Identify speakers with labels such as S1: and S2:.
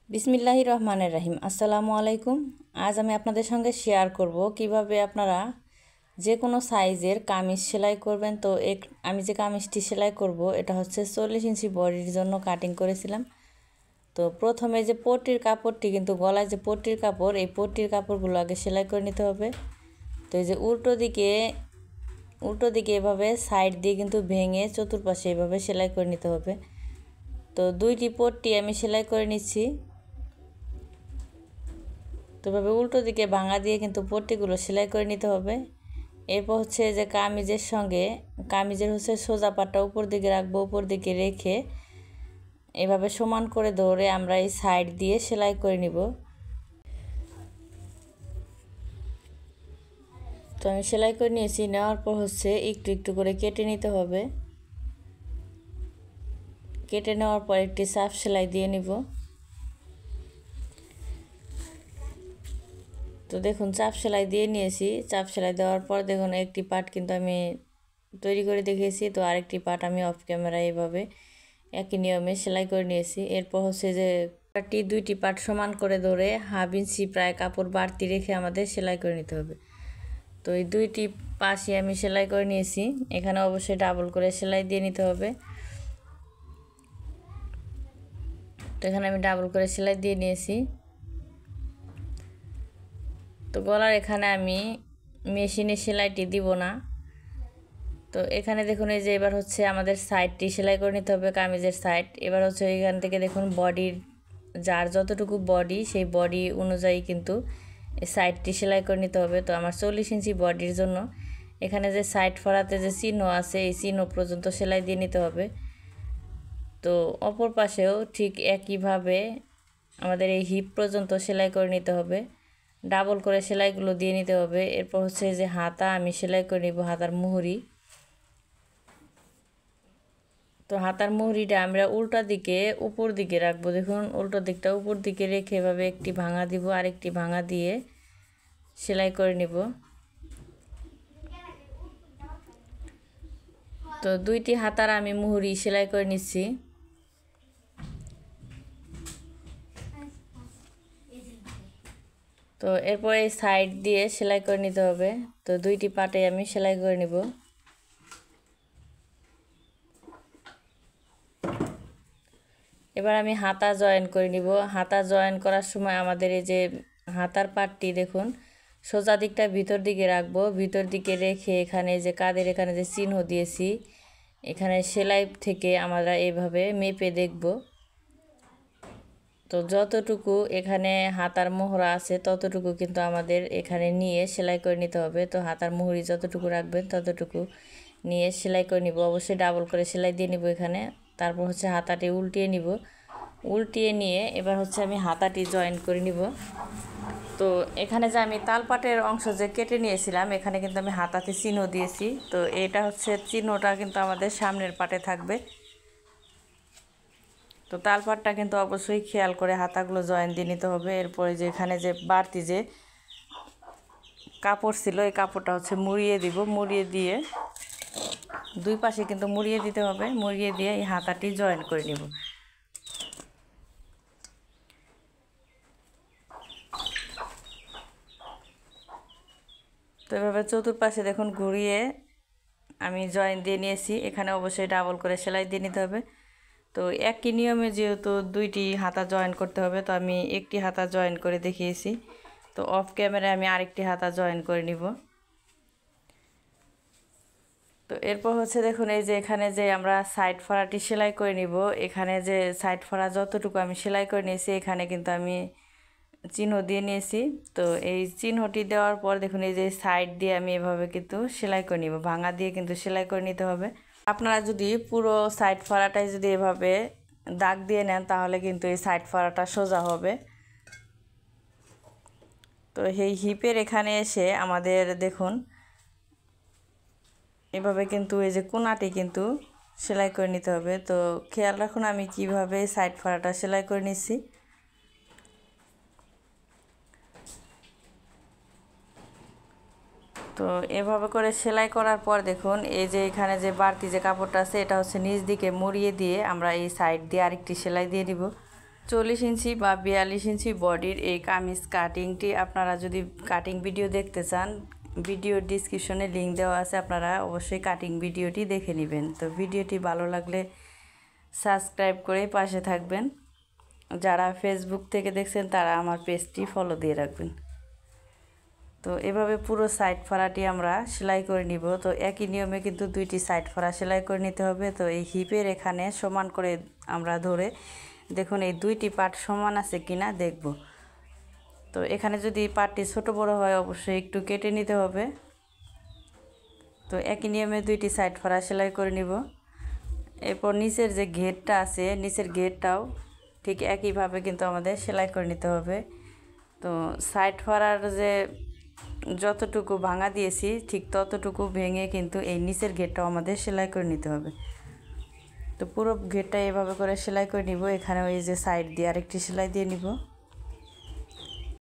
S1: বিসমিল্লাহির রহমানির রহিম। আসসালামু আলাইকুম। আজ আমি আপনাদের সঙ্গে শেয়ার করব কিভাবে আপনারা যে কোনো সাইজের কামিজ সেলাই করবেন। তো আমি যে কামিজটি সেলাই করব এটা হচ্ছে 40 ইঞ্চি বডির জন্য কাটিং করেছিলাম। তো প্রথমে যে পট্টির কাপড়টি কিন্তু গলায় যে পট্টির কাপড়, এই পট্টির কাপড়গুলো আগে সেলাই করে নিতে হবে। তো এই যে উল্টো দিকে এভাবে সাইড দিয়ে কিন্তু ভেঙে চতুর্পাশে এভাবে সেলাই করে নিতে হবে। তো দুইটি পট্টি আমি সেলাই করে নিচ্ছি। তো এভাবে উল্টো দিকে ভাঙা দিয়ে কিন্তু পট্টিগুলো সেলাই করে নিতে হবে। এরপর হচ্ছে যে কামিজের সোজা পাটটা উপর দিকে রাখবো, উপর দিকে রেখে এভাবে সমান করে ধরে আমরা এই সাইড দিয়ে সেলাই করে নিব। তো আমি সেলাই করে নিয়েছি। নেওয়ার পর একটু একটু করে কেটে নিতে হবে। কেটে নেওয়ার পর একটি চাপ সেলাই দিয়ে নিব। তো দেখুন চাপ সেলাই দিয়ে নিয়েছি। চাপ সেলাই দেওয়ার পর দেখুন একটি পার্ট কিন্তু আমি তৈরি করে দেখিয়েছি। তো আরেকটি পার্ট আমি অফ ক্যামেরা এভাবে একই নিয়মে সেলাই করে নিয়েছি। এরপর যে দুইটি পার্ট সমান করে ধরে হাফ ইঞ্চি প্রায় কাপড় বাড়তি রেখে আমাদের সেলাই করে নিতে হবে। তো এই দুইটি পাশই আমি সেলাই করে নিয়েছি। এখানে অবশ্যই ডাবল করে সেলাই দিয়ে নিতে হবে। তো এখানে আমি ডাবল করে সেলাই দিয়ে নিয়েছি। তো গলার এখানে আমি মেশিনে সেলাইটি দিব না। তো এখানে দেখুন এই যে এবার আমাদের সাইডটি সেলাই করে নিতে হবে, কামিজের সাইড। এবার এখান থেকে দেখুন বডির যার যতটুকু বডি সেই বডি অনুযায়ী কিন্তু এই সাইডটি সেলাই করে নিতে হবে। তো আমার 40 ইঞ্চি বডির জন্য এখানে যে সাইড ফরাতে যে চিহ্ন আছে এই চিহ্ন পর্যন্ত সেলাই দিয়ে নিতে হবে। তো অপর পাশেও ঠিক একইভাবে আমাদের এই হিপ পর্যন্ত সেলাই করে নিতে হবে। ডাবল করে সেলাইগুলো দিয়ে নিতে হবে। এরপর যে হাতা আমি সেলাই করে নিব, হাতার মুহুরি। তো হাতার মুহুরিটা আমরা উল্টা দিকে উপর দিকে রাখবো। দেখুন উল্টো দিকটা উপর দিকে রেখে এভাবে একটি ভাঙা দিব, আরেকটি ভাঙা দিয়ে সেলাই করে নিব। তো দুইটি হাতার আমি মুহুরি সেলাই করে নিচ্ছি। তো এরপর এই সাইড দিয়ে সেলাই করে নিতে হবে। তো দুইটি পাটে আমি সেলাই করে নিব। এবার আমি হাতা জয়েন করে নিব। হাতা জয়েন করার সময় আমাদের এই যে হাতার পাটটি দেখুন সোজা দিকটা ভিতর দিকে রাখবো। ভিতর দিকে রেখে এখানে যে কাঁধের এখানে যে চিহ্ন দিয়েছি এখানে সেলাই থেকে আমরা এইভাবে মেপে দেখব। তো যতটুকু এখানে হাতার মোহরা আছে ততটুকু কিন্তু আমাদের এখানে নিয়ে সেলাই করে নিতে হবে। তো হাতার মুহুরি যতটুকু রাখবেন ততটুকু নিয়ে সেলাই করে নিব। অবশ্যই ডাবল করে সেলাই দিয়ে নিব এখানে। তারপর হাতাটি উল্টিয়ে নিব। উল্টিয়ে নিয়ে এবার আমি হাতাটি জয়েন করে নিব। তো এখানে যে আমি তালপাটের অংশ যে কেটে নিয়েছিলাম এখানে কিন্তু আমি হাতাতে চিহ্ন দিয়েছি। তো এটা চিহ্নটা কিন্তু আমাদের সামনের পাটে থাকবে। তো তালপাটটা কিন্তু অবশ্যই খেয়াল করে হাতাগুলো জয়েন দিয়ে নিতে হবে। এরপরে যে এখানে যে বাড়তি যে কাপড় ছিল এই কাপড়টা মুড়িয়ে দিব। মুড়িয়ে দিয়ে দুই পাশে কিন্তু মুড়িয়ে দিতে হবে। মুড়িয়ে দিয়ে এই হাতাটি জয়েন করে নিব। তো এভাবে চতুর্পাশে দেখুন ঘুরিয়ে আমি জয়েন দিয়ে নিয়েছি। এখানে অবশ্যই ডাবল করে সেলাই দিয়ে নিতে হবে। তো একই নিয়মে যেহেতু দুইটি হাতা জয়েন করতে হবে তো আমি একটি হাতা জয়েন করে দেখিয়েছি। তো অফ ক্যামেরায় আমি আরেকটি হাতা জয়েন করে নিব। তো এরপর দেখুন এই যে এখানে যে আমরা সাইড ফড়াটি সেলাই করে নিব। এখানে যে সাইড ফড়া যতটুকু আমি সেলাই করে নিয়েছি এখানে কিন্তু আমি চিহ্ন দিয়ে নিয়েছি। তো এই চিহ্নটি দেওয়ার পর দেখুন এই যে সাইড দিয়ে আমি এভাবে কিন্তু সেলাই করে নিব। ভাঙা দিয়ে কিন্তু সেলাই করে নিতে হবে। আপনারা যদি পুরো সাইড ফড়াটাই যদি এভাবে দাগ দিয়ে নেন তাহলে কিন্তু এই সাইড ফড়াটা সোজা হবে। তো এই হিপের এখানে এসে আমাদের দেখুন এভাবে কিন্তু এই যে কোনাটি কিন্তু সেলাই করে নিতে হবে। তো খেয়াল রাখুন আমি কিভাবে সাইড ফড়াটা সেলাই করে নিচ্ছি। তো এভাবে করে সেলাই করার পর দেখুন এই যে এখানে যে বাড়তি যে কাপড়টা আছে এটা নিচ দিকে মুড়িয়ে দিয়ে আমরা এই সাইড দিয়ে আরেকটি সেলাই দিয়ে দিব। 40 ইঞ্চি বা 42 ইঞ্চি বডির এই কামিজ কাটিংটি আপনারা যদি কাটিং ভিডিও দেখতে চান, ভিডিওর ডিসক্রিপশনে লিঙ্ক দেওয়া আছে, আপনারা অবশ্যই কাটিং ভিডিওটি দেখে নেবেন। তো ভিডিওটি ভালো লাগলে সাবস্ক্রাইব করে পাশে থাকবেন। যারা ফেসবুক থেকে দেখছেন তারা আমার পেজটি ফলো দিয়ে রাখবেন। তো এভাবে পুরো সাইড ফাড়াটি আমরা সেলাই করে নিব। তো একই নিয়মে কিন্তু দুইটি সাইড ফাড়া সেলাই করে নিতে হবে। তো এই হিপের এখানে সমান করে আমরা ধরে দেখুন এই দুইটি পার্ট সমান আছে কিনা দেখব। তো এখানে যদি পার্টটি ছোট বড় হয় অবশ্যই একটু কেটে নিতে হবে। তো একই নিয়মে দুইটি সাইড ফাড়া সেলাই করে নিব। এরপর নিচের যে ঘেরটা আছে, নিচের ঘেরটাও ঠিক একইভাবে কিন্তু আমাদের সেলাই করে নিতে হবে। তো সাইড ফাড়ার যে যতটুকু ভাঙা দিয়েছি ঠিক ততটুকু ভেঙে কিন্তু এই নিচের ঘেরটাও আমাদের সেলাই করে নিতে হবে। তো পুরো ঘেরটা এভাবে করে সেলাই করে নিব। এখানে ওই যে সাইড দিয়ে আরেকটি সেলাই দিয়ে নিব।